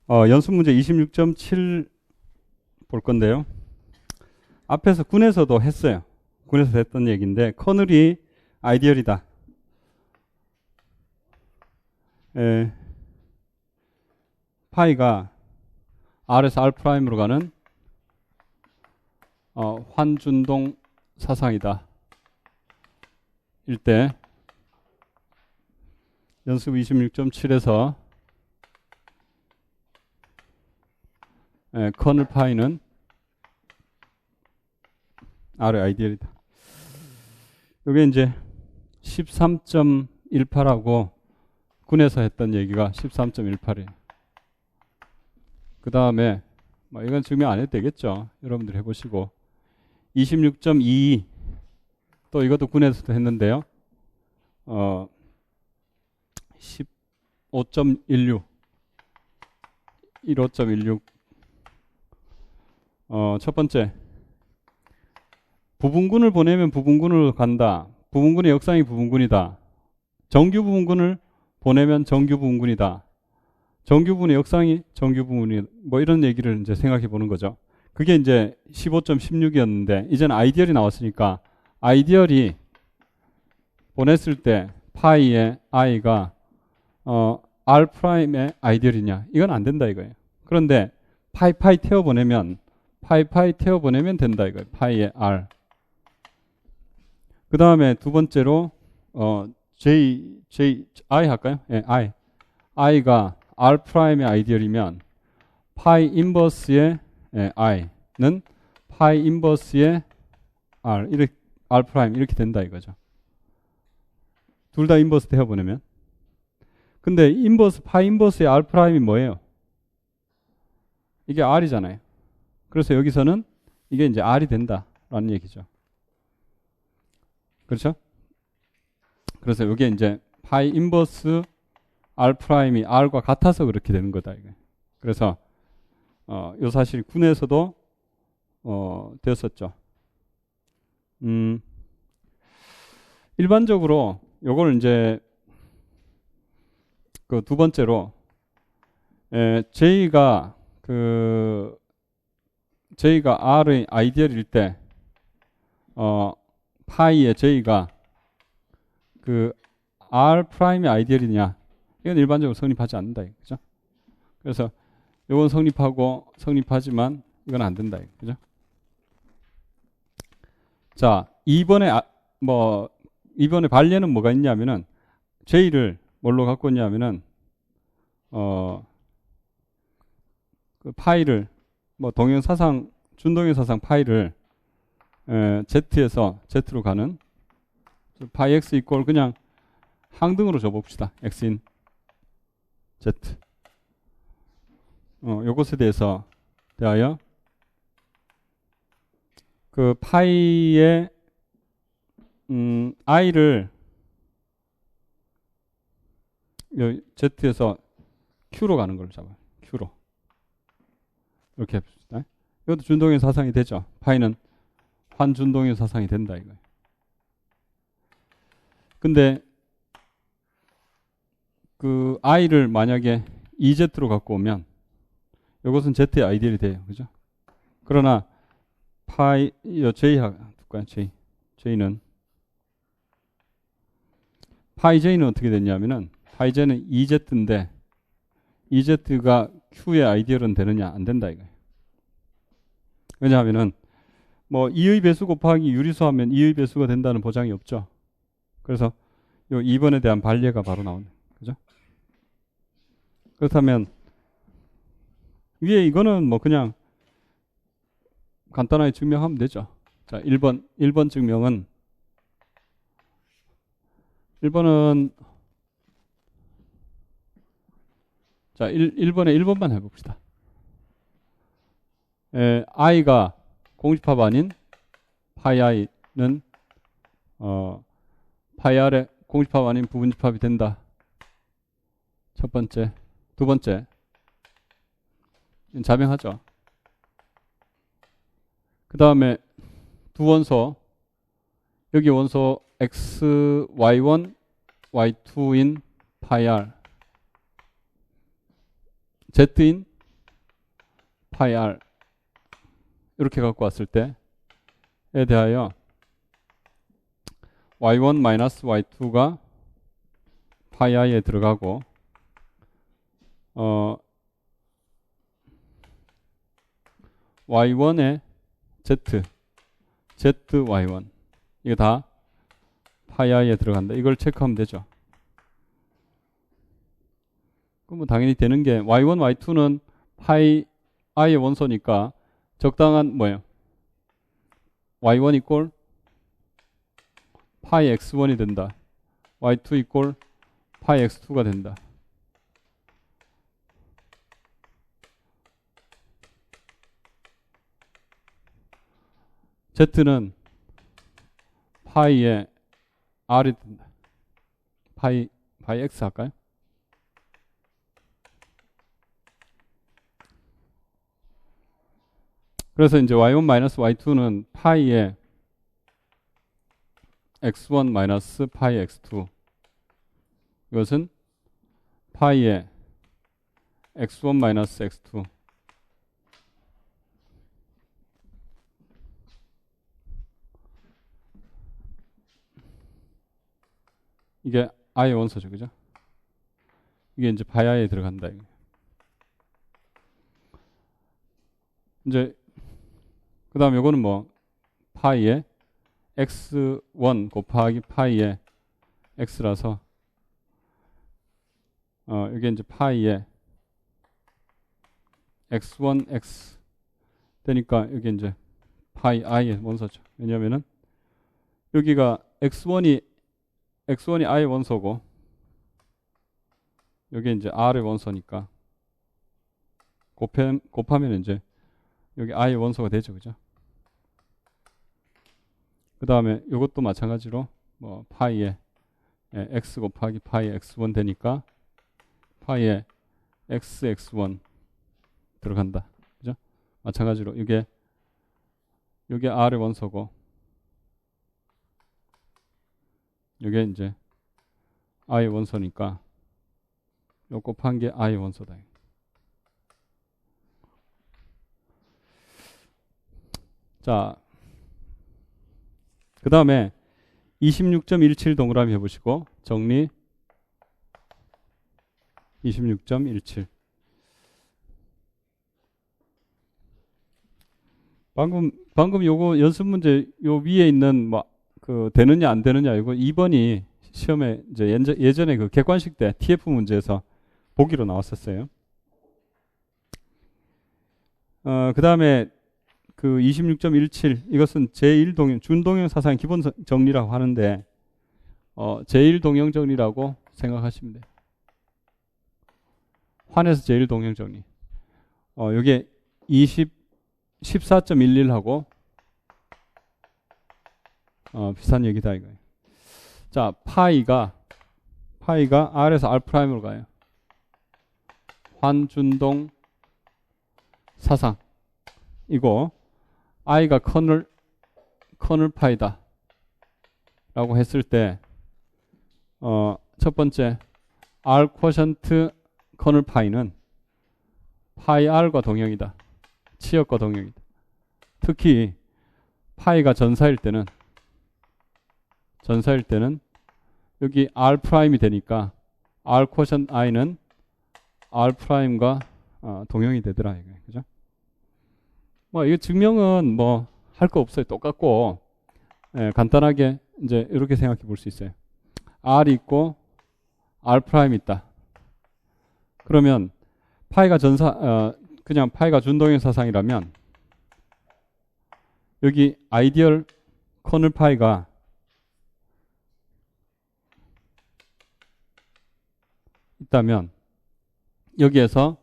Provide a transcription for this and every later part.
연습 문제 26.7 볼 건데요. 앞에서 군에서도 했어요. 군에서 했던 얘기인데 커널이 아이디얼이다. 파이가 R에서 R'으로 가는 환준동 사상이다. 일때 연습 26.7에서 커널 파이는 R의 아이디얼이다. 이게 이제 13.18하고 군에서 했던 얘기가 13.18이에요. 그 다음에 이건 증명 안 해도 되겠죠. 여러분들 해보시고 26.22 또 이것도 군에서도 했는데요. 15.16 15.16 첫 번째 부분군을 보내면 부분군으로 간다. 부분군의 역상이 부분군이다. 정규 부분군을 보내면 정규 부분군이다. 정규 부분의 역상이 정규 부분이 이런 얘기를 이제 생각해 보는 거죠. 그게 이제 15.16이었는데 이제는 아이디얼이 나왔으니까 아이디얼이 보냈을 때 파이의 i가 R'의 아이디얼이냐? 이건 안 된다 이거예요. 그런데 파이 태워 보내면 태워 보내면 된다 이거예요. 파이의 R. 그 다음에 두 번째로 I 할까요? 예, i가 R'의 아이디얼이면 파이 인버스의 i는 파이 인버스의 R 이렇게 된다 이거죠. 둘 다 인버스 태워 보내면. 근데 파이 인버스의 R'이 뭐예요? 이게 R이잖아요. 그래서 여기서는 이게 이제 R이 된다라는 얘기죠. 그렇죠? 그래서 이게 이제 파이 인버스 R'이 R과 같아서 그렇게 되는 거다. 이게. 그래서 이 사실 군에서도 되었었죠. 일반적으로 요걸 이제 그 두 번째로 J가 R의 아이디얼일 때 파이의 J가 R'의 아이디얼이냐? 이건 일반적으로 성립하지 않는다. 그죠? 그래서 이건 성립하지만 이건 안 된다. 그죠? 자, 이번에 반례는 뭐가 있냐면은 J를 뭘로 갖고 있냐면은 그 파이를 준동형 사상 파이를 Z에서 Z로 가는 파이 X 이꼴 그냥 항등으로 줘봅시다. X인 Z. 요것에 대하여 그 파이의 I를 Z에서 Q로 가는 걸로 잡아요. Q로. 이렇게 해봅시다. 이것도 준동형 사상이 되죠. 파이는 환준동형 사상이 된다 이거예요. 근데 그 i를 만약에 EZ로 갖고 오면 이것은 Z의 아이디얼이 돼요. 그죠? 그러나 J는 파이 J는 어떻게 됐냐면은 파이 J는 EZ인데 EZ가 Q의 아이디얼은 되느냐? 안 된다 이거예요. 왜냐하면은 2의 배수 곱하기 유리수 하면 2의 배수가 된다는 보장이 없죠. 그래서 요 2번에 대한 반례가 바로 나오네. 그죠? 그렇다면 위에 이거는 그냥 간단하게 증명하면 되죠. 자, 1번 증명은 1번은 자, 1번에 1번만 해봅시다. i가 공집합 아닌 파이 i는 파이 r의 공집합 아닌 부분집합이 된다. 첫 번째. 두 번째. 자명하죠. 그 다음에 두 원소. 여기 원소 x, y1, y2인 파이 r. z인 파이 r 이렇게 갖고 왔을 때에 대하여 y1 마이너스 y2가 파이 i에 들어가고 y1의 zy1 이거 다 파이 i에 들어간다. 이걸 체크하면 되죠. 그럼 당연히 되는 게 y1, y2는 파이 i의 원소니까 적당한 뭐예요? y1 이꼴 파이 x1이 된다. y2 이꼴 파이 x2가 된다. z는 파이에 r이 된다. 파이 x 할까요? 그래서 이제 y1 마이너스 y2는 파이에 x1 마이너스 파이 x2 이것은 파이에 x1 마이너스 x2 이게 i의 원소죠. 그죠? 이게 이제 파이 i에 들어간다. 이제 그 다음 요거는 뭐 파이에 x1 곱하기 파이에 x라서 이게 이제 파이에 x1 x 되니까 이게 이제 파이 i의 원소죠. 왜냐면은 여기가 x1이 i의 원소고 여기 이제 r의 원소니까 곱하면 이제 여기 i의 원소가 되죠. 그죠? 그 다음에 이것도 마찬가지로 뭐 파이에 x 곱하기 파이 x1 되니까 파이에 x1 들어간다. 그죠? 마찬가지로 이게 r의 원소고 이게 이제 i의 원소니까 요 곱한 게 i의 원소다. 자, 그 다음에 26.17 동그라미 해보시고 정리 26.17 방금 요거 연습 문제 요 위에 있는 뭐 그 되느냐 안 되느냐 이거 2번이 시험에 이제 예전에 그 객관식 때 TF 문제에서 보기로 나왔었어요. 그 다음에 그 26.17 이것은 제1동형 준동형 사상의 기본 정리라고 하는데 제1동형 정리라고 생각하시면 돼요. 환에서 제1동형 정리. 이게 14.11하고 비슷한 얘기다 이거예요. 자, 파이가 R에서 R'으로 가요. 환준동 사상 이거 i가 커널 파이다 라고 했을 때 첫 번째 R 쿼션트 커널 파이는 파이 R과 동형이다. 치역과 동형이다. 특히 파이가 전사일 때는 여기 R 프라임이 되니까 R 쿼션트 i는 R 프라임과 동형이 되더라 이거. 그죠? 뭐 이거 증명은 뭐 할 거 없어요. 똑같고 간단하게 이제 이렇게 생각해 볼 수 있어요. R이 있고 R 프라임 있다. 그러면 파이가 그냥 파이가 준동형 사상이라면 여기 아이디얼 커널 파이가 있다면 여기에서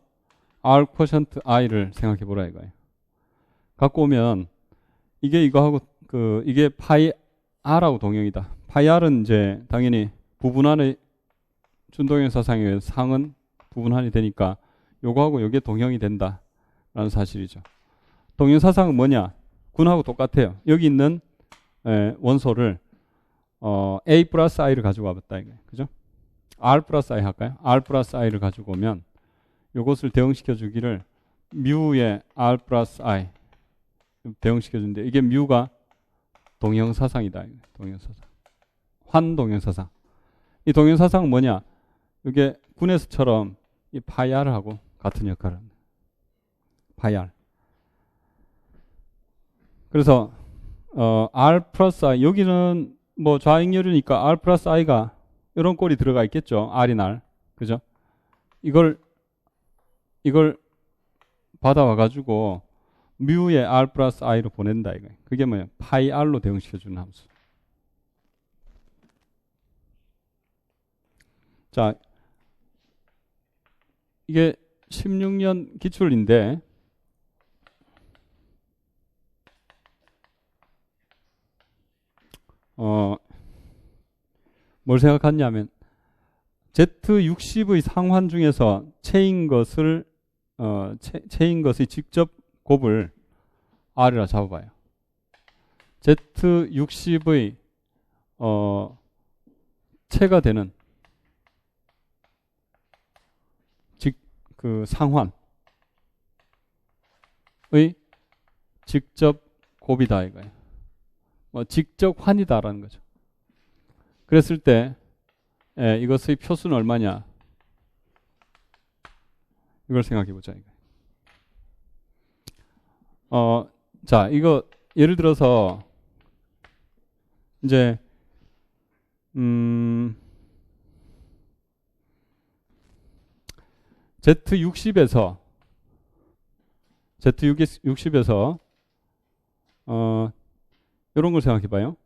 R 쿼션트 i를 생각해 보라 이거예요. 갖고 오면 이게 이거하고 이게 파이 r하고 동형이다. 파이 r은 이제 당연히 부분한의 준동형 사상에 의해서 상은 부분한이 되니까 요거하고 요게 동형이 된다라는 사실이죠. 동형 사상은 뭐냐? 군하고 똑같아요. 여기 있는 원소를 A 플러스 I를 가지고 와봤다 이거예요. 그죠? R 플러스 I 할까요? R 플러스 I를 가지고 오면 요것을 대응시켜 주기를 뮤의 R 플러스 I 대응시켜주는데 이게 뮤가 동형사상이다. 동형사상. 환동형사상. 이 동형사상은 뭐냐? 이게 군에서처럼 이 파이 R하고 같은 역할을 합니다. 파이 R. 그래서 R 플러스 I 여기는 뭐 좌익렬이니까 R 플러스 I가 이런 꼴이 들어가 있겠죠. R인 R. 그죠? 이걸 받아와가지고 뮤의 R 플러스 I로 보낸다 이거예요. 그게 뭐예요? 파이 R로 대응시켜주는 함수. 자, 이게 16년 기출인데 뭘 생각하냐면 Z60의 상환 중에서 체인 것을 체인 것의 직접 곱을 R이라 잡아봐요. Z60의 체가 되는 그 상환의 직접 곱이다 이거예요. 뭐 직접 환이다라는 거죠. 그랬을 때 이것의 표수는 얼마냐? 이걸 생각해 보자 이거. 자, 이거 예를 들어서 이제 Z60에서 이런 걸 생각해 봐요.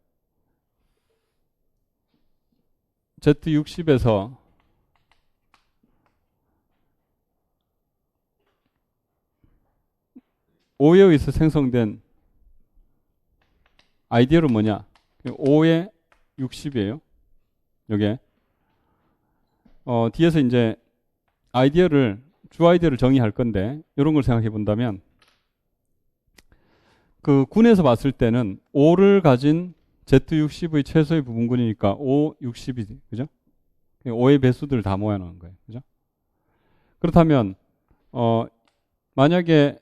Z60에서 O에 의해서 생성된 아이디어는 뭐냐? 5에 60이에요. 요게. 뒤에서 이제 주 아이디어를 정의할 건데, 이런 걸 생각해 본다면, 그 군에서 봤을 때는 5를 가진 Z60의 최소의 부분군이니까 5, 60이지. 그죠? 5의 배수들을 다 모아놓은 거예요. 그죠? 그렇다면, 만약에,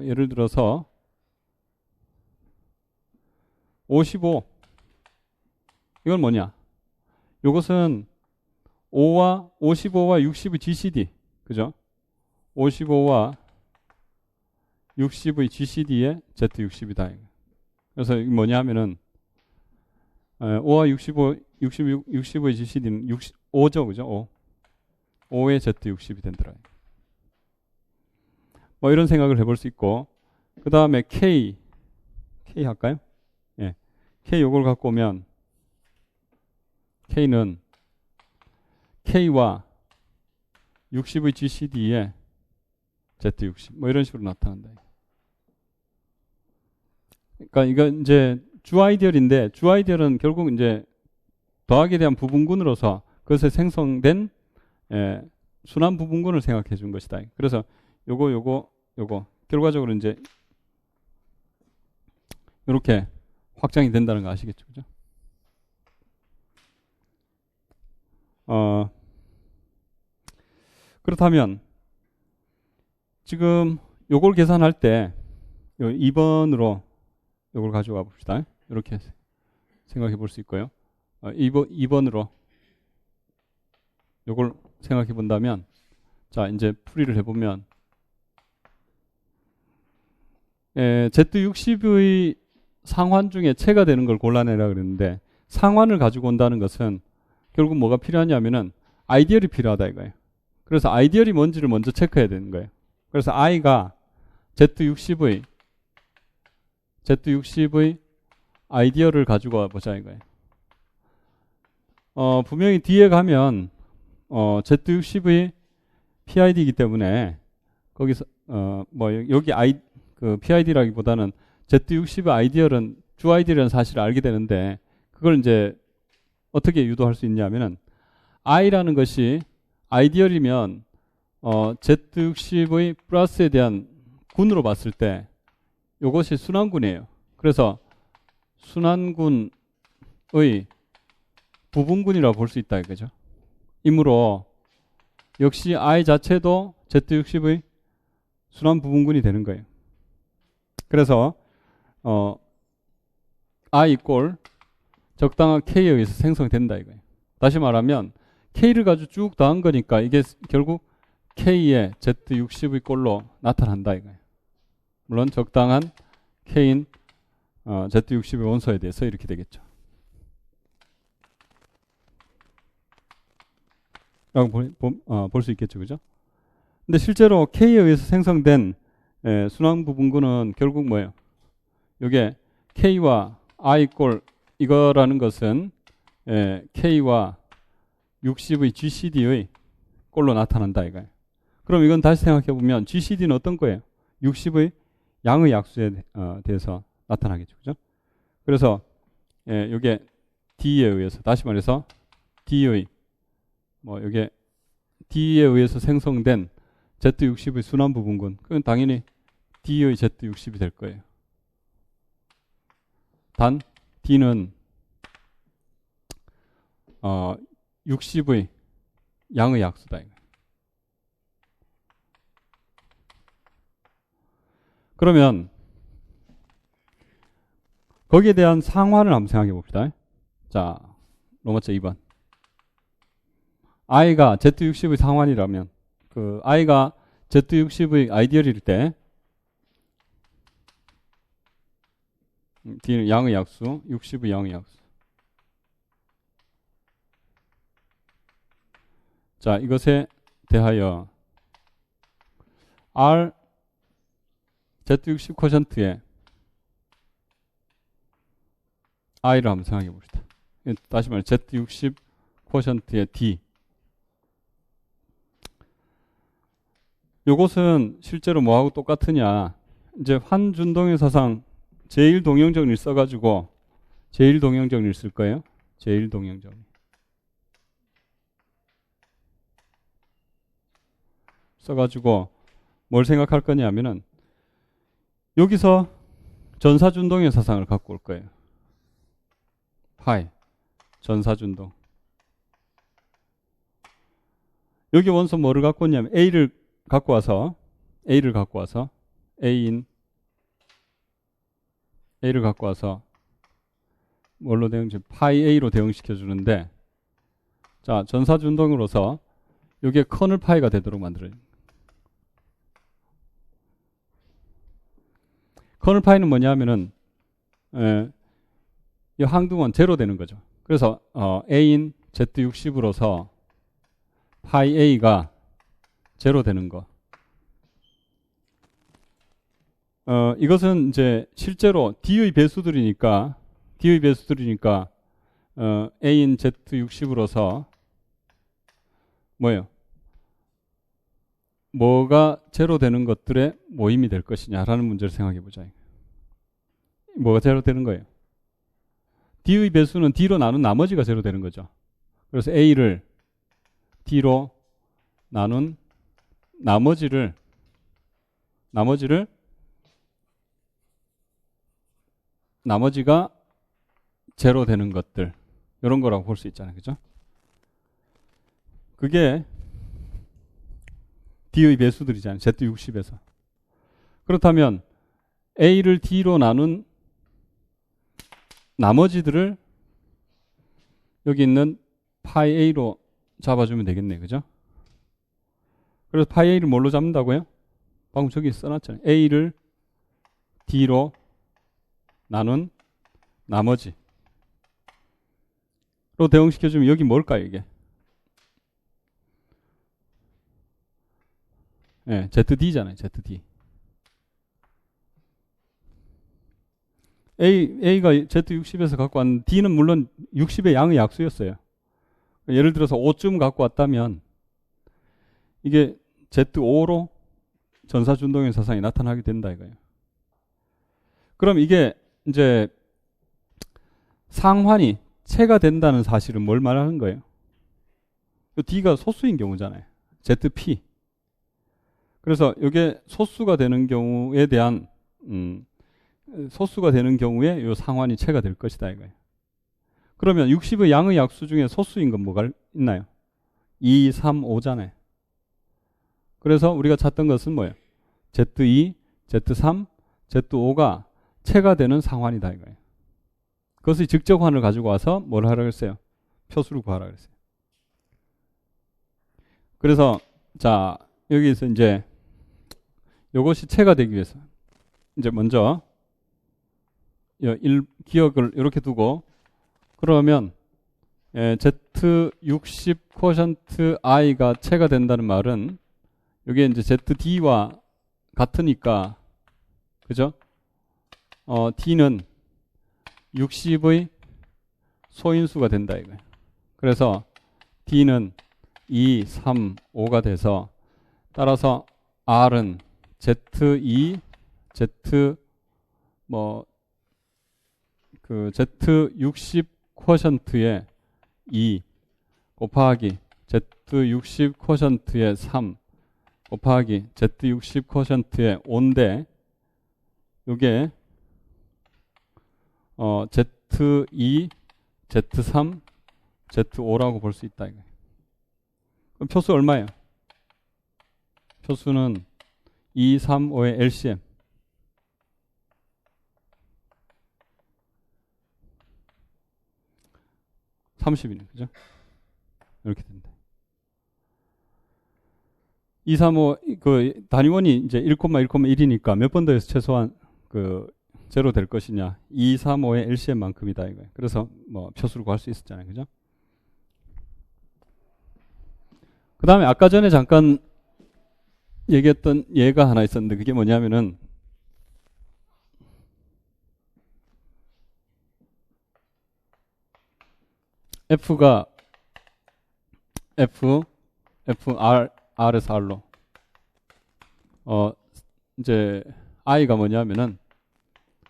예를 들어서, 55. 이건 뭐냐? 이것은 55와 60의 GCD. 그죠? 55와 60의 GCD의 Z60이다. 그래서 이게 뭐냐 하면은 5와 60의 GCD는 5죠. 그죠? 5의 Z60이 된더라. 뭐 이런 생각을 해볼 수 있고, 그 다음에 K 할까요? 예. K 요걸 갖고 오면 K는 K와 60의 GCD에 Z60 뭐 이런 식으로 나타난다. 그러니까 이건 이제 주 아이디얼인데 주 아이디얼은 결국 이제 더하기에 대한 부분군으로서 그것에 생성된 순환 부분군을 생각해 준 것이다. 그래서 요거 결과적으로 이제 이렇게 확장이 된다는 거 아시겠죠? 그죠? 그렇다면 지금 요걸 계산할 때 2번으로 요걸 가져가 봅시다. 이렇게 생각해 볼 수 있고요. 2번으로 요걸 생각해 본다면 자 이제 풀이를 해보면 Z60의 상환 중에 체가 되는 걸 골라내라 그랬는데 상환을 가지고 온다는 것은 결국 뭐가 필요하냐면은 아이디얼이 필요하다 이거예요. 그래서 아이디얼이 뭔지를 먼저 체크해야 되는 거예요. 그래서 I가 Z60의 아이디어를 가지고 와보자 이거예요. 분명히 뒤에 가면 Z60의 PID이기 때문에 거기서 뭐 여기 그 PID라기보다는 Z60의 아이디어는 주 아이디어라는 사실을 알게 되는데 그걸 이제 어떻게 유도할 수 있냐면은 I라는 것이 아이디얼이면 Z60의 플러스에 대한 군으로 봤을 때 이것이 순환군이에요. 그래서 순환군의 부분군이라고 볼 수 있다 이거죠. 이므로 역시 I 자체도 Z60의 순환 부분군이 되는 거예요. 그래서 I 꼴 적당한 K에 의해서 생성된다 이거예요. 다시 말하면 K를 가지고 쭉 더한 거니까 이게 결국 K의 Z60의 꼴로 나타난다 이거예요. 물론 적당한 K인 Z60의 원소에 대해서 이렇게 되겠죠. 라고 볼 수 있겠죠. 그죠? 근데 실제로 K에 의해서 생성된 순환 부분군은 결국 뭐예요? 이게 K와 I 꼴 이거라는 것은 K와 60의 GCD의 꼴로 나타난다 이거예요. 그럼 이건 다시 생각해 보면 GCD는 어떤 거예요? 60의 양의 약수에 대해서 나타나겠죠. 그죠? 그래서 이게 D에 의해서 다시 말해서 D의 이게 D에 의해서 생성된 Z60의 순환 부분군 그건 당연히 D의 Z60이 될 거예요. 단 D는 60의 양의 약수다. 그러면 거기에 대한 상환을 한번 생각해 봅시다. 자, 로마자 2번. I가 Z60의 상환이라면 그 I가 Z60의 아이디얼일 때 D는 양의 약수, 60의 양의 약수. 자, 이것에 대하여 R Z60 쿼션트에 I를 한번 생각해 봅시다. 다시 말해 Z60 쿼션트의 D. 요것은 실제로 뭐하고 똑같으냐. 이제 환준동의 사상 제1동형정리를 써가지고 제1동형정리를 쓸 거예요. 제1동형정리. 써가지고 뭘 생각할 거냐 하면은 여기서 전사준동의 사상을 갖고 올 거예요. 파이 전사준동. 여기 원소 뭐를 갖고 왔냐면 A를 갖고 와서 A를 갖고 와서 A인 A를 갖고 와서 뭘로 대응시 파이 A로 대응시켜 주는데 자 전사준동으로서 이게 커널 파이가 되도록 만들어요. 커널 파이는 뭐냐 하면은 이 항등원 제로 되는 거죠. 그래서 A인 Z60으로서 파이 A가 제로 되는 거. 이것은 이제 실제로 D의 배수들이니까 A인 Z60으로서 뭐예요? 뭐가 제로 되는 것들의 모임이 될 것이냐라는 문제를 생각해 보자. 뭐가 제로 되는 거예요? D의 배수는 D로 나눈 나머지가 제로 되는 거죠. 그래서 A를 D로 나눈 나머지가 제로 되는 것들 이런 거라고 볼 수 있잖아요. 그죠? 그게 D의 배수들이잖아요. Z60에서. 그렇다면 A를 D로 나눈 나머지들을 여기 있는 파이 A로 잡아주면 되겠네. 그죠? 그래서 파이 A를 뭘로 잡는다고요? 방금 저기 써놨잖아요. A를 D로 나눈 나머지로 대응시켜주면 여기 뭘까요? 이게? 네, ZD잖아요. ZD. A가 Z60에서 갖고 왔는데 D는 물론 60의 양의 약수였어요. 예를 들어서 5쯤 갖고 왔다면 이게 Z5로 전사준동의 사상이 나타나게 된다 이거예요. 그럼 이게 이제 상환이 체가 된다는 사실은 뭘 말하는 거예요? D가 소수인 경우잖아요. ZP. 그래서 이게 소수가 되는 경우에 대한 소수가 되는 경우에 이 상환이 체가 될 것이다 이거예요. 그러면 60의 양의 약수 중에 소수인 건 뭐가 있나요? 2, 3, 5잖아요. 그래서 우리가 찾던 것은 뭐예요? Z2, Z3, Z5가 체가 되는 상환이다 이거예요. 그것의 직접환을 가지고 와서 뭘 하라고 했어요? 표수를 구하라고 했어요. 그래서 자 여기서 이제 이것이 체가 되기 위해서 이제 먼저 기억을 이렇게 두고 그러면 Z60 i가 체가 된다는 말은 여기에 이제 ZD와 같으니까 그죠? D는 60의 소인수가 된다 이거예요. 그래서 D는 2, 3, 5가 돼서 따라서 R은 Z2, Z Z60 쿼션트의 2 곱하기 Z60 쿼션트의 3 곱하기 Z60 쿼션트의 5인데 요게 Z2, Z3, Z5라고 볼 수 있다 이거예요. 그럼 표수 얼마예요? 표수는 2, 3, 5의 LCM 30이네. 그죠? 이렇게 된다. 2, 3, 5, 그, 단위원이 이제 1,1,1이니까 몇 번 더해서 최소한 제로 될 것이냐. 2, 3, 5의 LCM만큼이다, 이거예요. 그래서 표수를 구할 수 있었잖아요. 그죠? 그 다음에 아까 전에 잠깐 얘기했던 예가 하나 있었는데 그게 뭐냐면은 F가 R에서 R로 이제 I가 뭐냐면은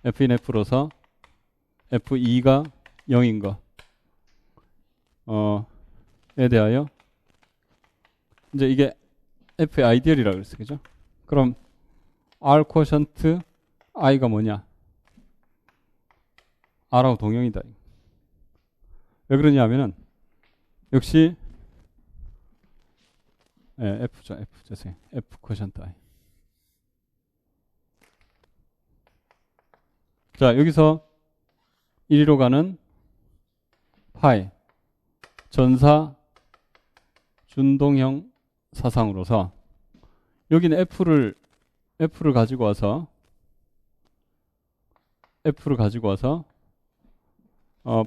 F인 F로서 F2가 0인 거에 대하여 이제 이게 F의 아이디얼이라고 그랬어요. 그죠? 그럼 R 쿼션트 I가 뭐냐? R하고 동형이다. 왜 그러냐면은 역시 F죠. 죄송해요. F 쿼션트 I. 자, 여기서 1위로 가는 파이 전사 준동형 사상으로서 여기는 F를 가지고 와서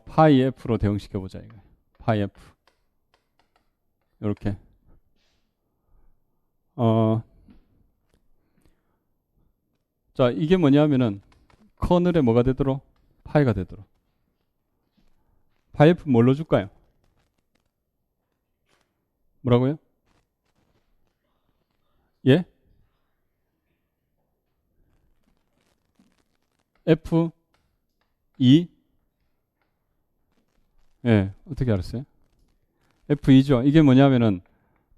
파이 F로 대응시켜 보자 이거. 파이 F. 이렇게. 자, 이게 뭐냐면은 커널에 뭐가 되도록? 파이가 되도록. 파이 F 뭘로 줄까요? 뭐라고요? 예? F2? 예, 어떻게 알았어요? F2죠. 이게 뭐냐면은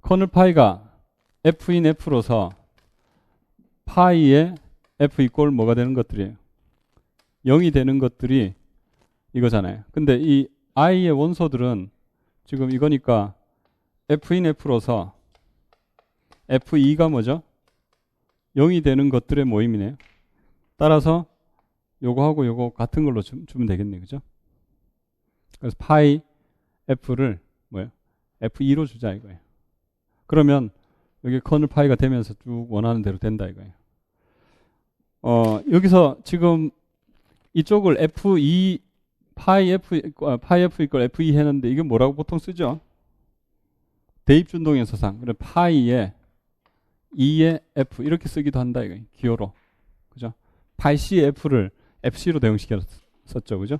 커널 파이가 F인 F로서 파이의 F 이꼴 뭐가 되는 것들이에요? 0이 되는 것들이 이거잖아요. 근데 이 I의 원소들은 지금 이거니까 F인 F로서 F2가 뭐죠? 0이 되는 것들의 모임이네요. 따라서 요거하고 요거 같은 걸로 주면 되겠네요. 그죠? 그래서 파이 F를 뭐예요? F2로 주자 이거예요. 그러면 여기 커널 파이가 되면서 쭉 원하는 대로 된다 이거예요. 여기서 지금 이쪽을 F2 파이 F 이퀄 F2 했는데 이게 뭐라고 보통 쓰죠? 대입준동형 사상. 그래 파이에 2의 F 이렇게 쓰기도 한다 이거예요. 기호로. 그죠? 파이 C의 F를 FC로 대응시켰었죠. 그죠?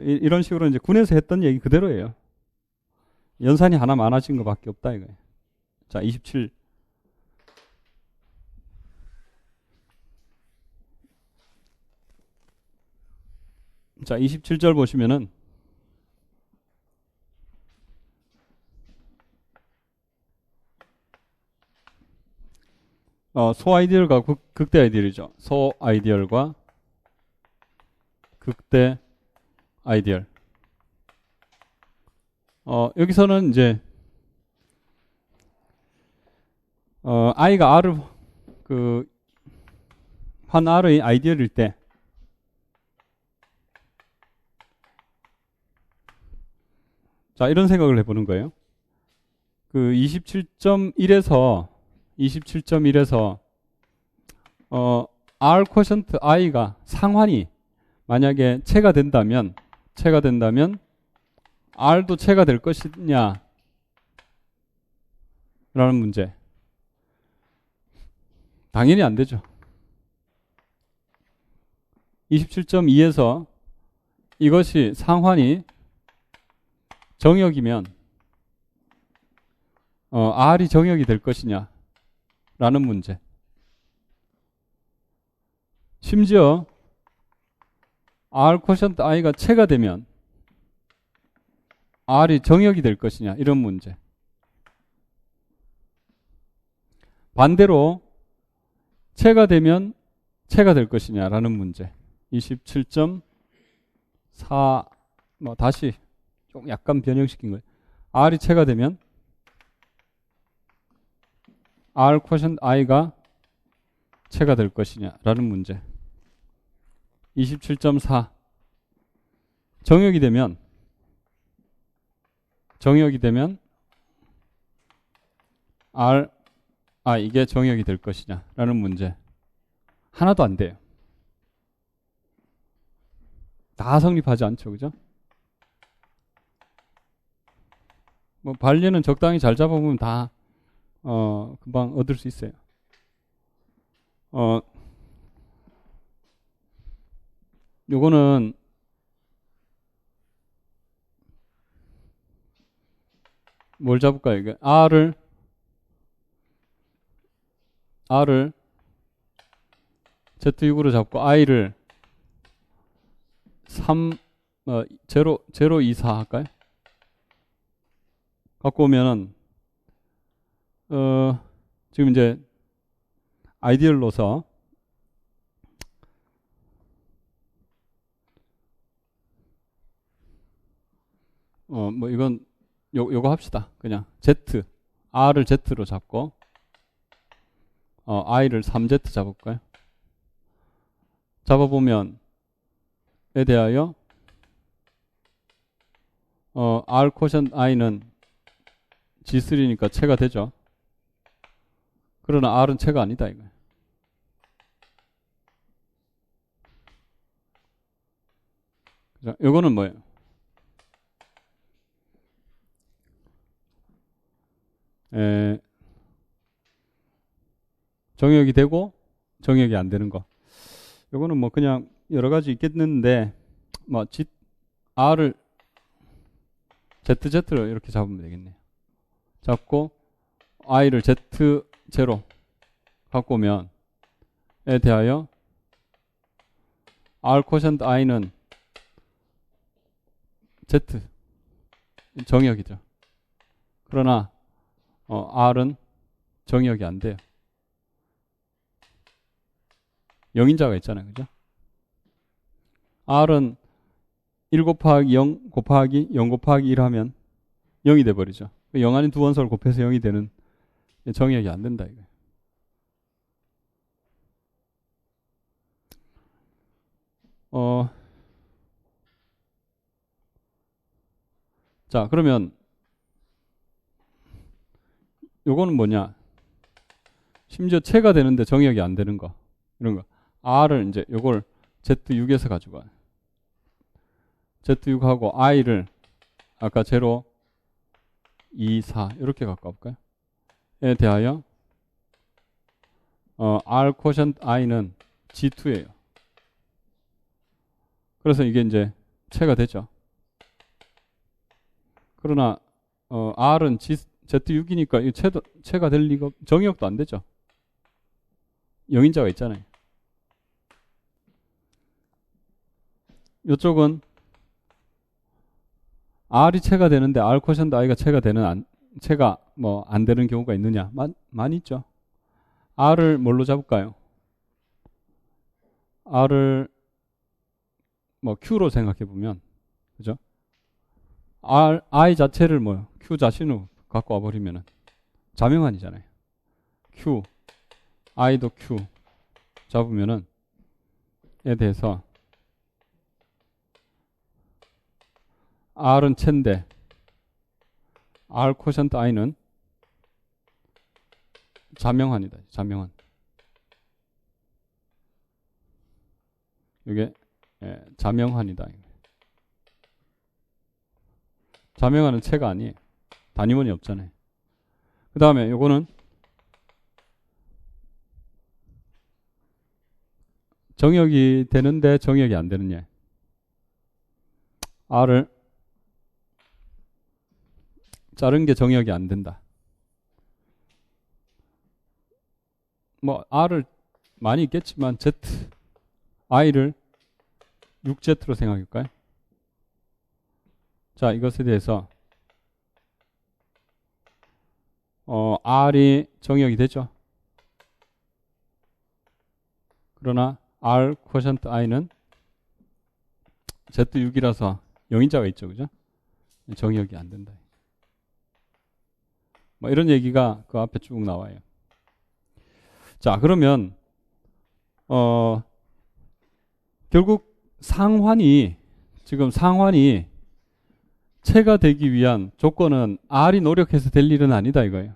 이런 식으로 이제 군에서 했던 얘기 그대로예요. 연산이 하나 많아진 것밖에 없다 이거예요. 자, 27. 자, 27절 보시면은 소아이디얼과 극대 아이디얼이죠. 소아이디얼과 극대 아이디얼. 여기서는 이제 i가 r을 한 r의 아이디어일 때 자, 이런 생각을 해보는 거예요. 27.1에서 r 퀘션트 i가 상환이 만약에 체가 된다면 r도 체가 될 것이냐 라는 문제. 당연히 안 되죠. 27.2에서 이것이 상환이 정역이면 R이 정역이 될 것이냐 라는 문제. 심지어 R 퀘션트 I가 체가 되면 R이 정역이 될 것이냐 이런 문제. 반대로 체가 되면 체가 될 것이냐 라는 문제. 27.4 다시 좀 약간 변형시킨 거예요. R이 체가 되면 R 퀘션트 I가 체가 될 것이냐 라는 문제. 27.4 정역이 되면 이게 정역이 될 것이냐 라는 문제. 하나도 안 돼요. 다 성립하지 않죠. 그죠? 반례는 적당히 잘 잡아보면 다 금방 얻을 수 있어요. 요거는 뭘 잡을까요? 이게 R을 Z6으로 잡고 I를 0, 2, 4 할까요? 갖고 오면은 지금 이제 아이디얼로서 이건 요거 합시다. 그냥 R을 Z로 잡고 I를 3Z 잡을까요? 잡아보면 에 대하여 R 퀘션트 I는 G3니까 체가 되죠. 그러나 R은 체가 아니다 이거예요. 자, 요거는 뭐예요? 정역이 되고 정역이 안 되는 거. 요거는 뭐 그냥 여러 가지 있겠는데 R을 ZZ로 이렇게 잡으면 되겠네요. 잡고 I를 Z0 갖고 오면 에 대하여 R 퀘션트 I는 Z 정역이죠. 그러나 R은 정역이 안 돼요. 영인자가 있잖아요. 그죠? R은 1 곱하기 0 곱하기 0 곱하기 1 하면 0이 돼버리죠. 0 아닌 두 원소를 곱해서 0이 되는 정역이 안 된다 이거예요. 자, 그러면 요거는 뭐냐? 심지어 체가 되는데 정역이 안 되는 거. 이런 거. R을 이제 요걸 Z6에서 가지고 와요. Z6하고 I를 아까 0, 2, 4 이렇게 갖고 와볼까요? 에 대하여 R 퀘션트 I는 G2예요. 그래서 이게 이제 체가 되죠. 그러나 R은 Z6이니까 이 체가 될 리가 정역도 안 되죠. 영인자가 있잖아요. 이쪽은 R이 체가 되는데 R 퀘션트 I가 체가 되는 체가 안 되는 경우가 있느냐? 많이 있죠. R을 뭘로 잡을까요? R을 Q로 생각해 보면 그죠? I 자체를 Q 자신으로 갖고 와 버리면은 자명한이잖아요. Q, I도 Q 잡으면은 에 대해서 R은 체인데 R 코션트 I는 자명한이다. 자명한. 이게 자명한이다. 자명한은 체가 아니에요. 단위원이 없잖아요. 그 다음에 요거는 정역이 되는데 정역이 안 되는 예. R을 자른 게 정역이 안 된다. 뭐 R을 많이 있겠지만 Z, I를 6Z로 생각할까요? 자, 이것에 대해서 R이 정역이 되죠. 그러나 R 쿼션트 I는 Z6이라서 영인자가 있죠. 그죠? 정역이 안 된다. 뭐 이런 얘기가 그 앞에 쭉 나와요. 자, 그러면 결국 지금 상환이 체가 되기 위한 조건은 R이 노력해서 될 일은 아니다 이거예요.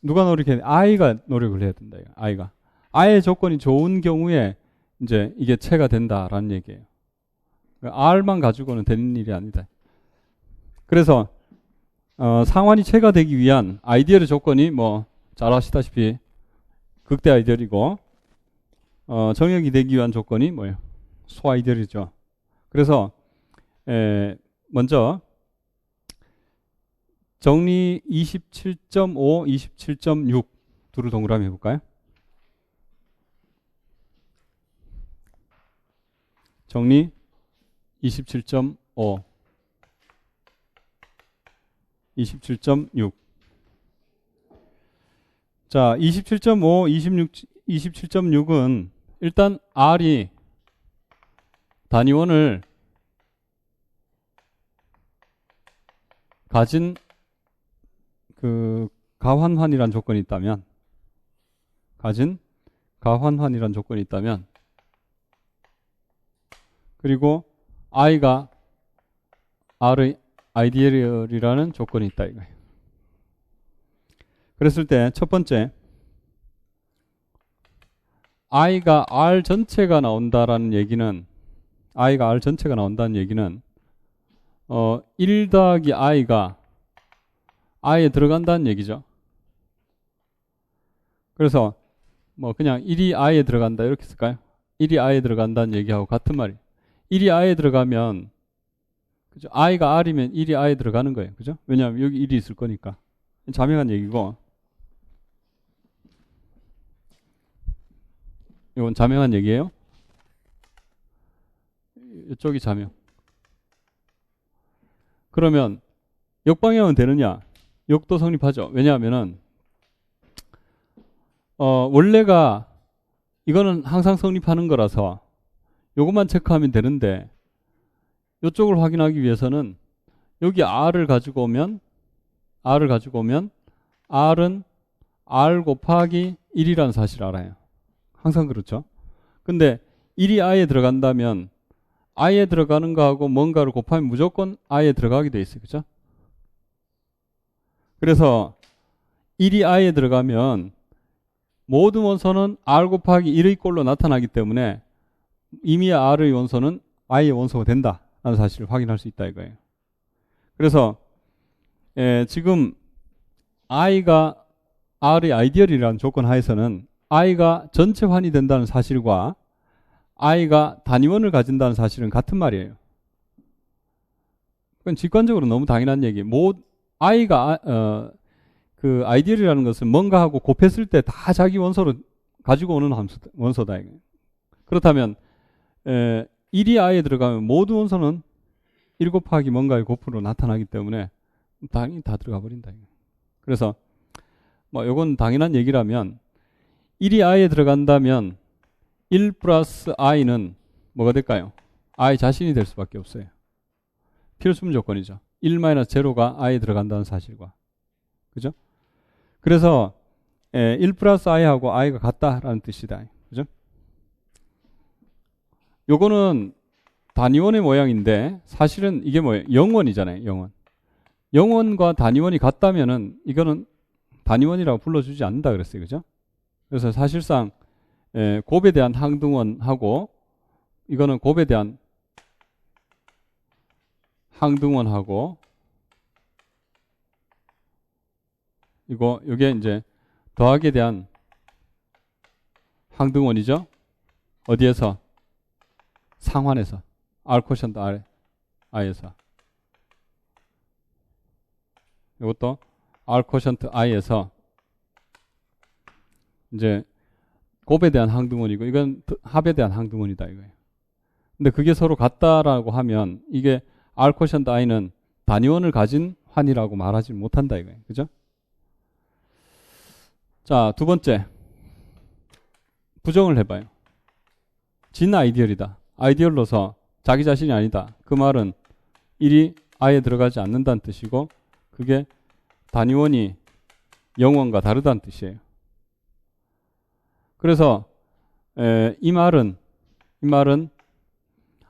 누가 노력해야 돼? I가 노력을 해야 된다. I가. I의 조건이 좋은 경우에 이제 이게 체가 된다라는 얘기예요. R만 가지고는 되는 일이 아니다. 그래서 상환이 체가 되기 위한 아이디얼의 조건이 뭐 잘 아시다시피 극대 아이디얼이고 정역이 되기 위한 조건이 뭐예요? 소아이디얼이죠. 그래서 먼저 정리 27.5, 27.6 둘을 동그라미 해볼까요? 정리 27.5, 27.6. 자, 27.5, 27.6은 일단 R이 단위원을 가진 그 가환환이란 조건이 있다면, 그리고 I가 R의 아이디얼이라는 조건이 있다 이거예요. 그랬을 때 첫 번째, I가 R 전체가 나온다는 얘기는 1 더하기 I가 I에 들어간다는 얘기죠. 그래서 뭐 그냥 1이 I에 들어간다 이렇게 쓸까요? 1이 I에 들어간다는 얘기하고 같은 말이에요. 1이 I에 들어가면 그죠? I가 R이면 1이 I에 들어가는 거예요. 그죠? 왜냐하면 여기 1이 있을 거니까. 자명한 얘기고, 이건 자명한 얘기예요. 이쪽이 자명. 그러면 역방향은 되느냐? 역도 성립하죠. 왜냐하면은 원래가 이거는 항상 성립하는 거라서 요것만 체크하면 되는데, 이쪽을 확인하기 위해서는 여기 R을 가지고 오면 R은 R 곱하기 1이라는 사실을 알아요. 항상 그렇죠. 근데 1이 I에 들어간다면 I에 들어가는 거하고 뭔가를 곱하면 무조건 I에 들어가게 돼 있어요. 그죠? 그래서 1이 I에 들어가면 모든 원소는 R 곱하기 1의 꼴로 나타나기 때문에 이미 R의 원소는 I의 원소가 된다라는 사실을 확인할 수 있다 이거예요. 그래서 지금 I가 R의 아이디얼이라는 조건 하에서는 I가 전체 환이 된다는 사실과 I가 단위원을 가진다는 사실은 같은 말이에요. 그건 직관적으로 너무 당연한 얘기. I가 그 아이디얼이라는 것은 뭔가 하고 곱했을 때 다 자기 원소로 가지고 오는 원소다. 그렇다면 1이 I에 들어가면 모든 원소는 1 곱하기 뭔가의 곱으로 나타나기 때문에 당연히 다 들어가 버린다. 그래서 뭐 이건 당연한 얘기라면 1이 I에 들어간다면 1 플러스 I는 뭐가 될까요? I 자신이 될 수밖에 없어요. 필수품 조건이죠. 1 마이너스 제로가 I에 들어간다는 사실과. 그죠? 그래서 1 플러스 i하고 i가 같다라는 뜻이다. 그죠? 요거는 단위원의 모양인데 사실은 이게 뭐예요? 영원이잖아요. 영원. 영원과 단위원이 같다면은 이거는 단위원이라고 불러주지 않는다 그랬어요. 그죠? 그래서 사실상 곱에 대한 항등원하고 이거는 곱에 대한 항등원하고 요게 이제 더하기에 대한 항등원이죠. 어디에서? 상환에서. R 코션트 R I에서. 이것도 R 코션트 I에서 이제 곱에 대한 항등원이고 이건 합에 대한 항등원이다 이거예요. 근데 그게 서로 같다라고 하면 이게 R 코션트 I는 단위원을 가진 환이라고 말하지 못한다 이거예요. 그죠? 자, 두 번째. 부정을 해봐요. 진 아이디얼이다. 아이디얼로서 자기 자신이 아니다. 그 말은 1이 아예 들어가지 않는다는 뜻이고 그게 단위원이 영원과 다르다는 뜻이에요. 그래서 이 말은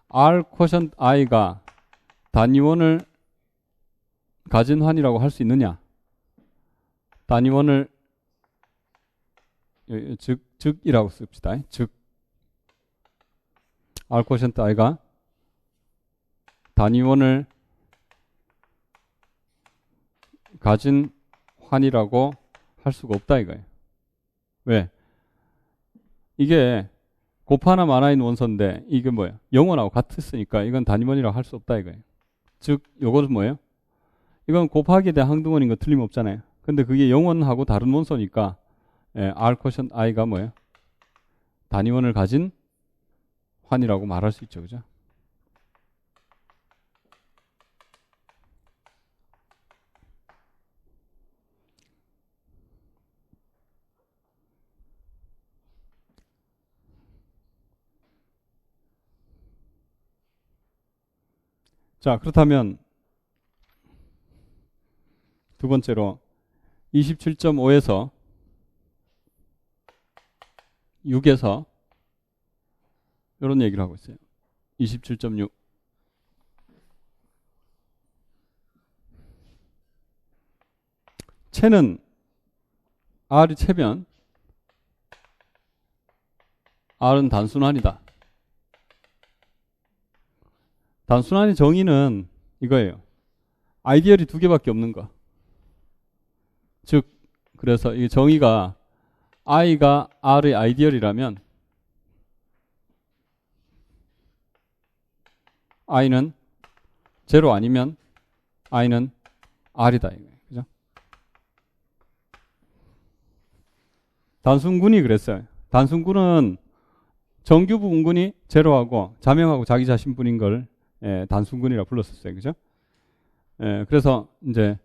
R 쿼션트 I가 단위원을 가진 환이라고 할 수 있느냐? 단위원을 즉이라고 씁시다. 즉 R 쿼션트 I가 단위원을 가진 환이라고 할 수가 없다 이거예요. 왜? 이게 곱하나 마나인 원소인데 이게 뭐예요? 영원하고 같았으니까 이건 단위원이라고 할 수 없다 이거예요. 즉 요것은 뭐예요? 이건 곱하기에 대한 항등원인 거 틀림없잖아요. 근데 그게 영원하고 다른 원소니까 R 쿼션트 I가 뭐예요? 단위원을 가진 환이라고 말할 수 있죠. 그죠? 자, 그렇다면 두 번째로 27.5에서 6에서 이런 얘기를 하고 있어요. 27.6 채는 R이 채면 R은 단순환이다. 단순환의 정의는 이거예요. 아이디얼이 두 개밖에 없는 거. 즉 그래서 이 정의가 I가 R의 아이디얼이라면 I는 제로 아니면 I는 R이다. 그죠? 단순군이 그랬어요. 단순군은 정규 부분군이 제로하고 자명하고 자기 자신뿐인 걸 단순군이라고 불렀었어요. 그죠? 그래서 이제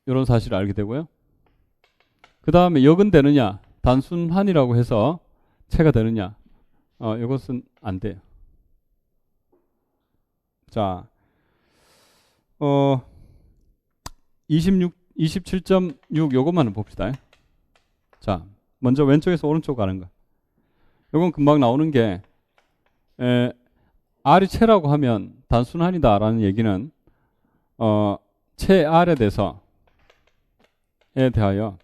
이런 사실을 알게 되고요. 그 다음에 역은 되느냐? 단순환이라고 해서 채가 되느냐? 이것은 안 돼요. 자, 27.6 요것만은 봅시다. 자, 먼저 왼쪽에서 오른쪽 가는 거. 요건 금방 나오는 게 R이 채라고 하면 단순환이다라는 얘기는 채 R에 대하여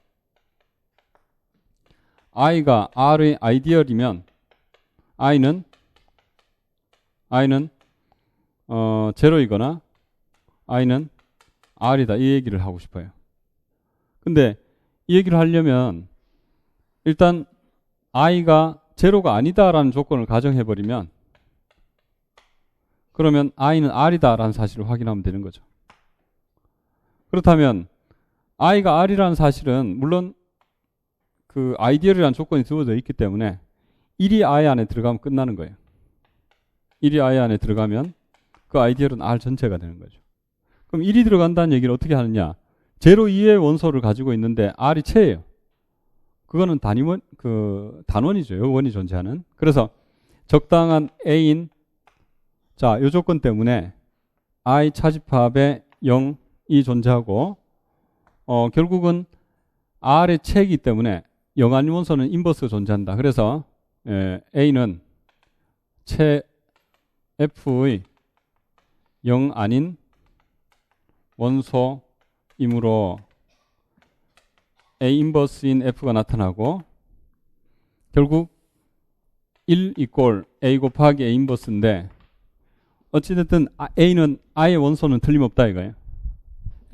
I가 R의 아이디얼이면 I는 제로이거나 I는 R이다 이 얘기를 하고 싶어요. 근데 이 얘기를 하려면 일단 I가 제로가 아니다라는 조건을 가정해버리면 그러면 I는 R이다라는 사실을 확인하면 되는 거죠. 그렇다면 I가 R이라는 사실은 물론 그 아이디얼이라는 조건이 주어져 있기 때문에 1이 I 안에 들어가면 끝나는 거예요. 1이 I 안에 들어가면 그 아이디얼은 R 전체가 되는 거죠. 그럼 1이 들어간다는 얘기를 어떻게 하느냐? 제로 이외의 원소를 가지고 있는데 R이 채예요. 그거는 단원이죠. 원이 존재하는. 그래서 적당한 A인 자, 이 조건 때문에 I 차집합에 0이 존재하고 결국은 R의 체이기 때문에 0 아닌 원소는 인버스가 존재한다. 그래서 A는 체 F의 0 아닌 원소이므로 A 인버스인 F가 나타나고 결국 1 이꼴 A 곱하기 A 인버스인데 어찌됐든 A는 I의 원소는 틀림없다 이거예요.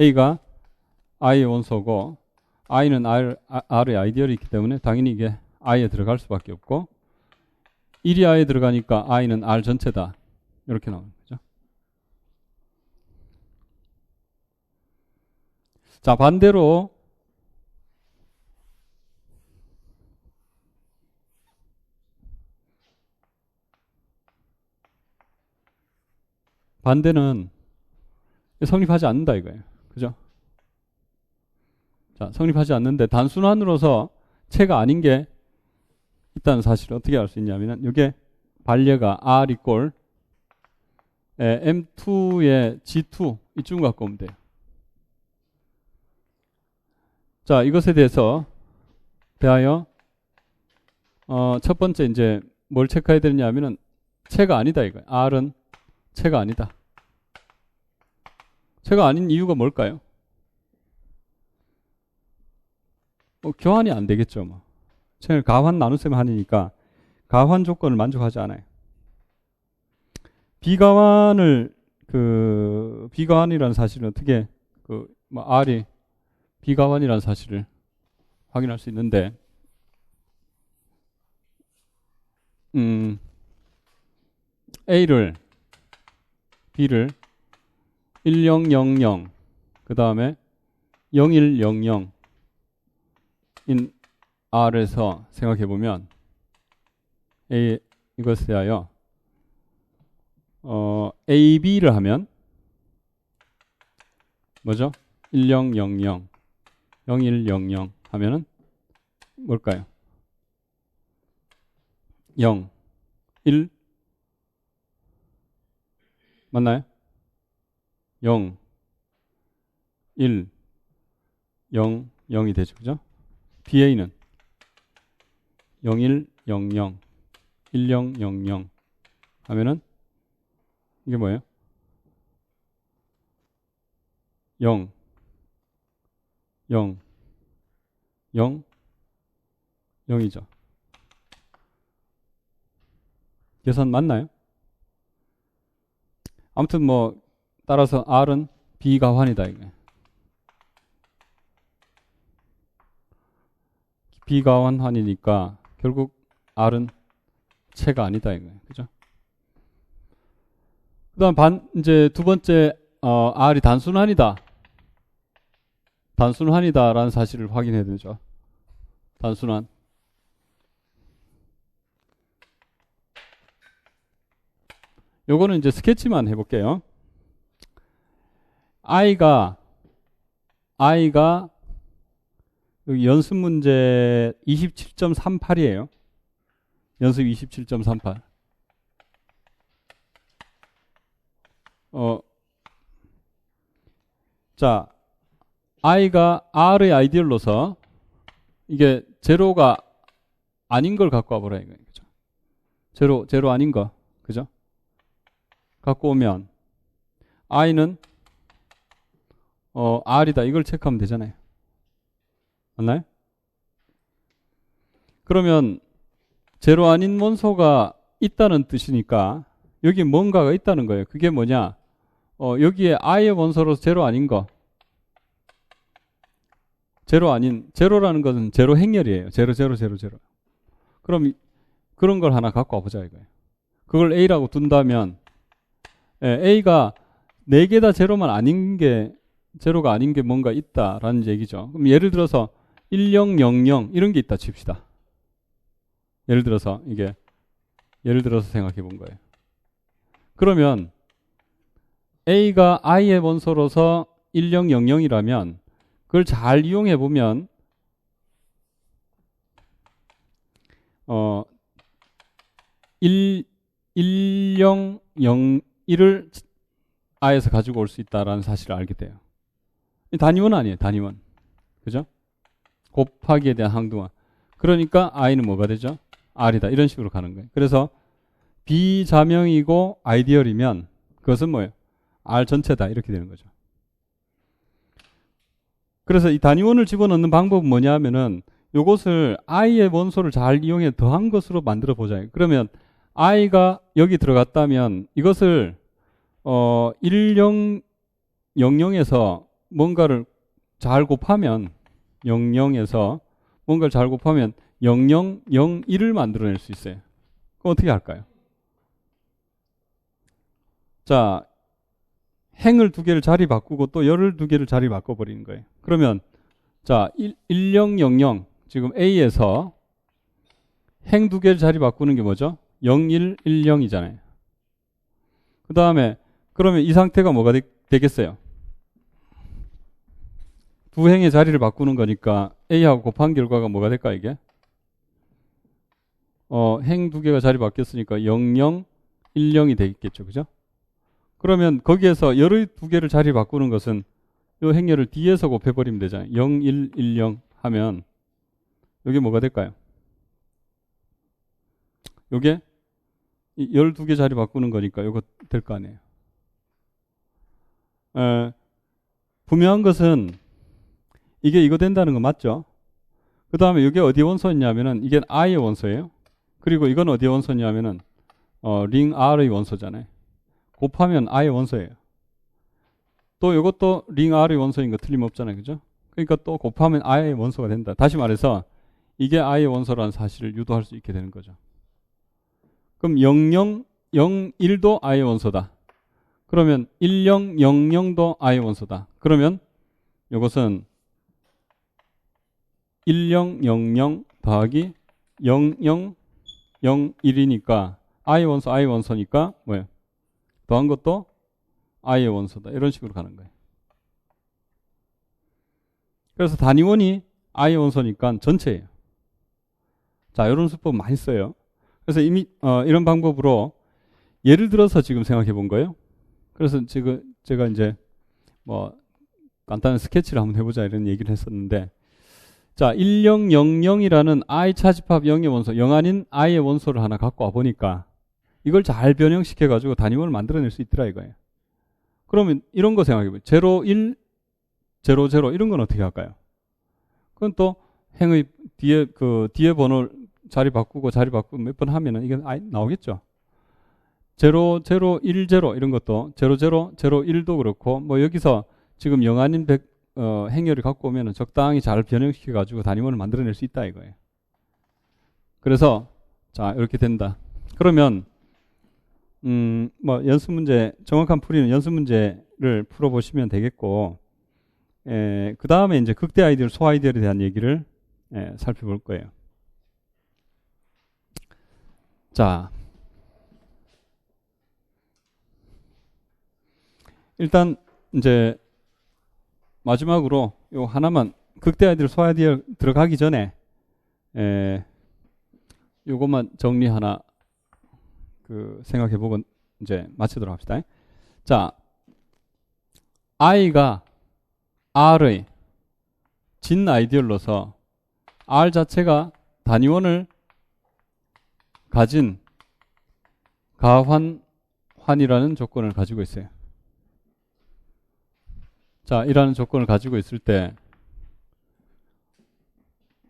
A가 I의 원소고 I는 R의 아이디얼이 있기 때문에 당연히 이게 I에 들어갈 수밖에 없고 1이 I에 들어가니까 I는 R 전체다. 이렇게 나오는 거죠. 자, 반대로 반대는 성립하지 않는다 이거예요. 그죠? 자, 성립하지 않는데 단순환으로서 체가 아닌 게 있다는 사실을 어떻게 알 수 있냐면 이게 반례가 R 이꼴 M2의 G2 이쯤 갖고 오면 돼요. 자, 이것에 대하여 첫 번째 이제 뭘 체크해야 되느냐 하면은 체가 아니다 이거예요. R은 체가 아니다. 체가 아닌 이유가 뭘까요? 교환이 안 되겠죠. 뭐. 체를 가환 나눗셈 하니까 가환 조건을 만족하지 않아요. 비가환이라는 사실은 어떻게 R이 비가환이라는 사실을 확인할 수 있는데 B를 1000 그 다음에 0100인 R에서 생각해 보면 이것에 대하여 AB를 하면 뭐죠? 1000 0100 하면은 뭘까요? 0 1 맞나요? 0 1 0 0이 되죠. 그죠? BA는 0100 1000 하면은 이게 뭐예요? 0 0 0 0이죠. 계산 맞나요? 아무튼 뭐 따라서 R은 비가환이다 이거예요. 비가환이니까 결국 R은 체가 아니다 이거예요. 그죠? 그다음 이제 두 번째 R이 단순환이다라는 사실을 확인해야 되죠. 단순환. 요거는 이제 스케치만 해볼게요. I가 여기 연습 문제 27.38이에요. 연습 27.38. 자, I가 R의 아이디얼로서 이게 제로가 아닌 걸 갖고 와보라 이거예요. 그죠? 제로 아닌 거. 그죠? 갖고 오면 I는 R이다. 이걸 체크하면 되잖아요. 맞나요? 그러면 제로 아닌 원소가 있다는 뜻이니까 여기 뭔가가 있다는 거예요. 그게 뭐냐? 여기에 I의 원소로서 제로 아닌 거. 제로라는 것은 제로 행렬이에요. 제로. 그럼 그런 걸 하나 갖고 와보자 이거예요. 그걸 A라고 둔다면 A가 4개 다 제로가 아닌 게 뭔가 있다라는 얘기죠. 그럼 예를 들어서 1000 이런 게 있다 칩시다. 예를 들어서 생각해 본 거예요. 그러면 A가 I의 원소로서 1000이라면 그걸 잘 이용해 보면 1001을 I에서 가지고 올 수 있다라는 사실을 알게 돼요. 단위원 아니에요. 단위원. 그죠? 곱하기에 대한 항등원. 그러니까 i는 뭐가 되죠? r이다. 이런 식으로 가는 거예요. 그래서 비자명이고 아이디얼이면 그것은 뭐예요? r 전체다. 이렇게 되는 거죠. 그래서 이 단위원을 집어넣는 방법은 뭐냐 하면은 요것을 i의 원소를 잘 이용해 더한 것으로 만들어 보자. 그러면 i가 여기 들어갔다면 이것을 10에서 뭔가를 잘 곱하면 00에서 뭔가를 잘 곱하면 0001을 만들어낼 수 있어요. 그럼 어떻게 할까요? 자, 행을 두 개를 자리 바꾸고 또 열을 두 개를 자리 바꿔버리는 거예요. 그러면 자, 1000 지금 A에서 행 두 개를 자리 바꾸는 게 뭐죠? 0110이잖아요. 그 다음에 그러면 이 상태가 뭐가 되겠어요? 두 행의 자리를 바꾸는 거니까 A하고 곱한 결과가 뭐가 될까 이게? 행 두 개가 자리 바뀌었으니까 0010이 되겠죠. 그죠? 그러면 거기에서 열의 두 개를 자리 바꾸는 것은 이 행열을 D에서 곱해버리면 되잖아요. 0110 하면 이게 뭐가 될까요? 요게 12개 자리 바꾸는 거니까 요거 될 거 아니에요. 분명한 것은 이게 이거 된다는 거 맞죠? 그 다음에 이게 어디 원소냐면은 이게 I의 원소예요. 그리고 이건 어디 원소냐면은 링 R의 원소잖아요. 곱하면 I의 원소예요. 또 이것도 링 R의 원소인 거 틀림없잖아요. 그죠? 그러니까 또 곱하면 I의 원소가 된다. 다시 말해서 이게 I의 원소라는 사실을 유도할 수 있게 되는 거죠. 그럼 0001도 I의 원소다. 그러면 1000도 I의 원소다. 그러면 이것은 1000 더하기 0001이니까 I의 원소니까 뭐예요? 더한 것도 I의 원소다. 이런 식으로 가는 거예요. 그래서 단위원이 I의 원소니까 전체예요. 자, 이런 수법 많이 써요. 그래서 이미 이런 방법으로 예를 들어서 지금 생각해 본 거예요. 그래서 지금 제가 이제 뭐 간단한 스케치를 한번 해보자 이런 얘기를 했었는데, 자, 1000이라는 I 차집합 0의 원소, 0 아닌 I의 원소를 하나 갖고 와 보니까 이걸 잘 변형시켜 가지고 단위원을 만들어낼 수 있더라 이거예요. 그러면 이런 거 생각해 보세요. 0, 1, 0, 0 이런 건 어떻게 할까요? 그건 또 행의 뒤에 번호를 자리 바꾸고 몇 번 하면은 이게 나오겠죠. 0, 0, 1, 0 이런 것도 0, 0, 0, 1도 그렇고 뭐 여기서 지금 0 아닌 행열을 갖고 오면은 적당히 잘 변형시켜 가지고 단위원을 만들어낼 수 있다 이거예요. 그래서 자, 이렇게 된다. 그러면 뭐 연습 문제, 정확한 풀이는 연습 문제를 풀어 보시면 되겠고, 그 다음에 이제 극대 아이디얼, 소 아이디얼에 대한 얘기를 살펴볼 거예요. 자, 일단 이제 마지막으로 요 하나만 극대 아이디얼, 소 아이디얼 들어가기 전에 요것만 정리 하나 생각해보고 이제 마치도록 합시다. 자, I가 R의 진 아이디얼로서 R 자체가 단위원을 가진 가환환이라는 조건을 가지고 있어요. 자, 이라는 조건을 가지고 있을 때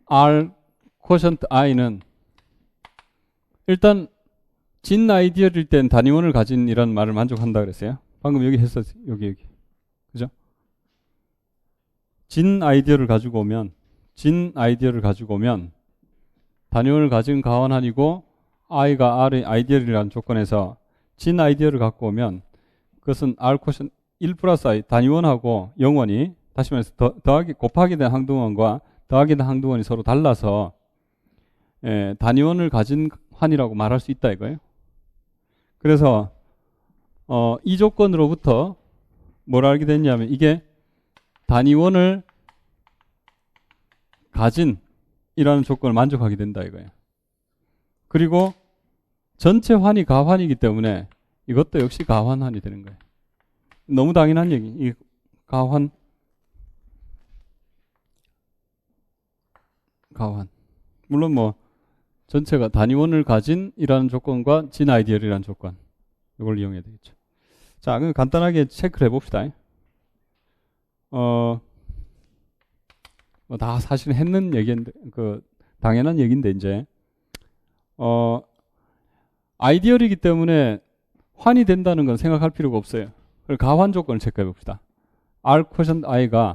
R 쿼션트 I는 일단 진 아이디얼일 땐 단위원을 가진 이런 말을 만족한다 그랬어요. 방금 여기 했었어요. 여기. 그죠? 진 아이디얼을 가지고 오면 단위원을 가진 가환환이고 I가 R의 아이디얼이라는 조건에서 진 아이디얼을 갖고 오면 그것은 R 쿼션 1 플러스 I 단위원하고 영원이 다시 말해서 곱하기 된 항등원과 더하기 된 항등원이 서로 달라서 단위원을 가진 환이라고 말할 수 있다 이거예요. 그래서 이 조건으로부터 뭘 알게 됐냐면 이게 단위원을 가진 이라는 조건을 만족하게 된다 이거예요. 그리고 전체 환이 가환이기 때문에 이것도 역시 가환환이 되는 거예요. 너무 당연한 얘기. 이 가환 가환. 물론 뭐 전체가 단위원을 가진이라는 조건과 진 아이디얼이라는 조건, 이걸 이용해야 되겠죠. 자, 그럼 간단하게 체크를 해봅시다. 뭐 다 사실 했는 얘기인데, 당연한 얘기인데, 이제, 아이디얼이기 때문에 환이 된다는 건 생각할 필요가 없어요. 그럼 가환 조건을 체크해 봅시다. R 퀘션트 I가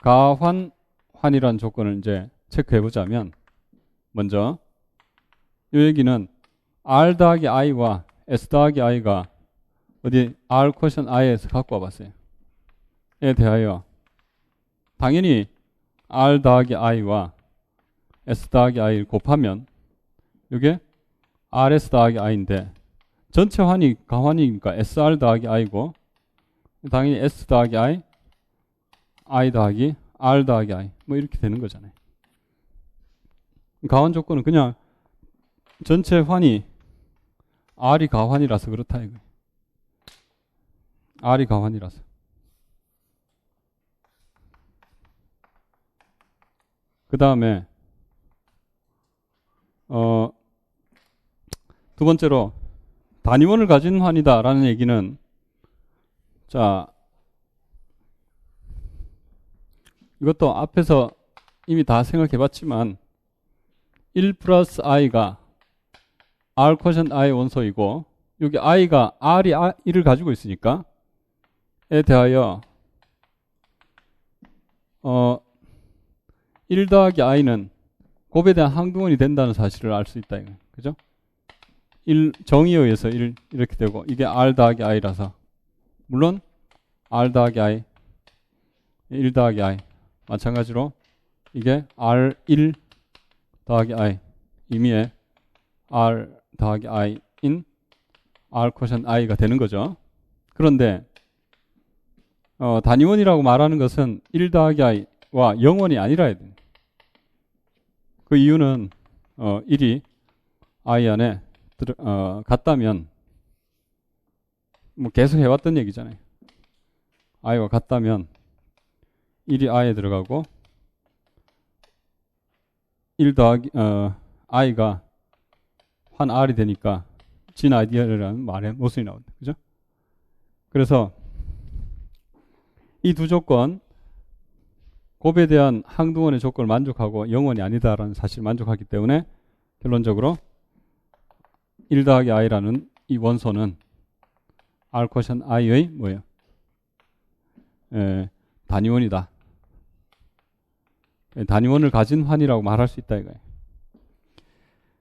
가환, 환이라는 조건을 이제 체크해 보자면, 먼저, 이 얘기는 R 더하기 I와 S 더하기 I가 어디 R 퀘션 I에서 갖고 와봤어요. 에 대하여 당연히 R 더하기 I와 S 더하기 I를 곱하면 이게 RS 더하기 I인데 전체 환이 가환이니까 SR 더하기 I고 당연히 S 더하기 I, I 더하기 R 더하기 I 뭐 이렇게 되는 거잖아요. 가환 조건은 그냥 전체 환이 R이 가환이라서 그렇다 이거예요. R이 가환이라서. 그 다음에 두 번째로 단위원을 가진 환이다 라는 얘기는, 자, 이것도 앞에서 이미 다 생각해 봤지만 1 플러스 i가 R 퀘션 I 원소이고 여기 i가 R이 1을 가지고 있으니까 에 대하여 1 더하기 i는 곱에 대한 항등원이 된다는 사실을 알 수 있다. 이거. 그죠? 1 정의에 의해서 1 이렇게 되고 이게 r 더하기 i라서 물론 r 더하기 i 1 더하기 i 마찬가지로 이게 r1 더하기 i 임의의 r 더하기 i인 r 퀘션 i가 되는 거죠. 그런데 단위원이라고 말하는 것은 1 더하기 i와 0원이 아니라 해야 돼요. 그 이유는 1이 i 안에 같다면 뭐 계속 해왔던 얘기잖아요. i와 같다면 1이 i에 들어가고 1 더하기 i가 한 r이 되니까 진 아이디어라는 말의 모순이 나온다. 그죠? 그래서 이 두 조건 곱에 대한 항등원의 조건을 만족하고 0원이 아니다라는 사실을 만족하기 때문에 결론적으로 1 더하기 i라는 이 원소는 R 퀘션 i의 뭐예요? 단위원이다. 단위원을 가진 환이라고 말할 수 있다 이거예요.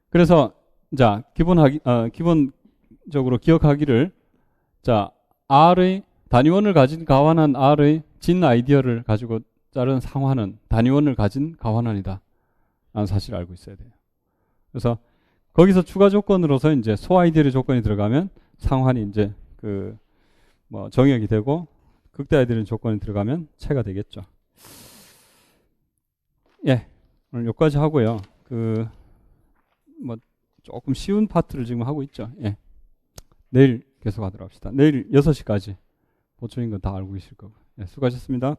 그래서 자 기본적으로 기억하기를, 자 R의 단위원을 가진 가환한 R의 진 아이디어를 가지고 자른 상환은 단위원을 가진 가환환이다 라는 사실을 알고 있어야 돼요. 그래서 거기서 추가 조건으로서 이제 소아이디얼의 조건이 들어가면 상환이 이제 뭐 정역이 되고 극대 아이디얼의 조건이 들어가면 체가 되겠죠. 예, 오늘 여기까지 하고요. 뭐 조금 쉬운 파트를 지금 하고 있죠. 예, 내일 계속 하도록 합시다. 내일 6시까지 보충인 건 다 알고 계실 거고. 예, 수고하셨습니다.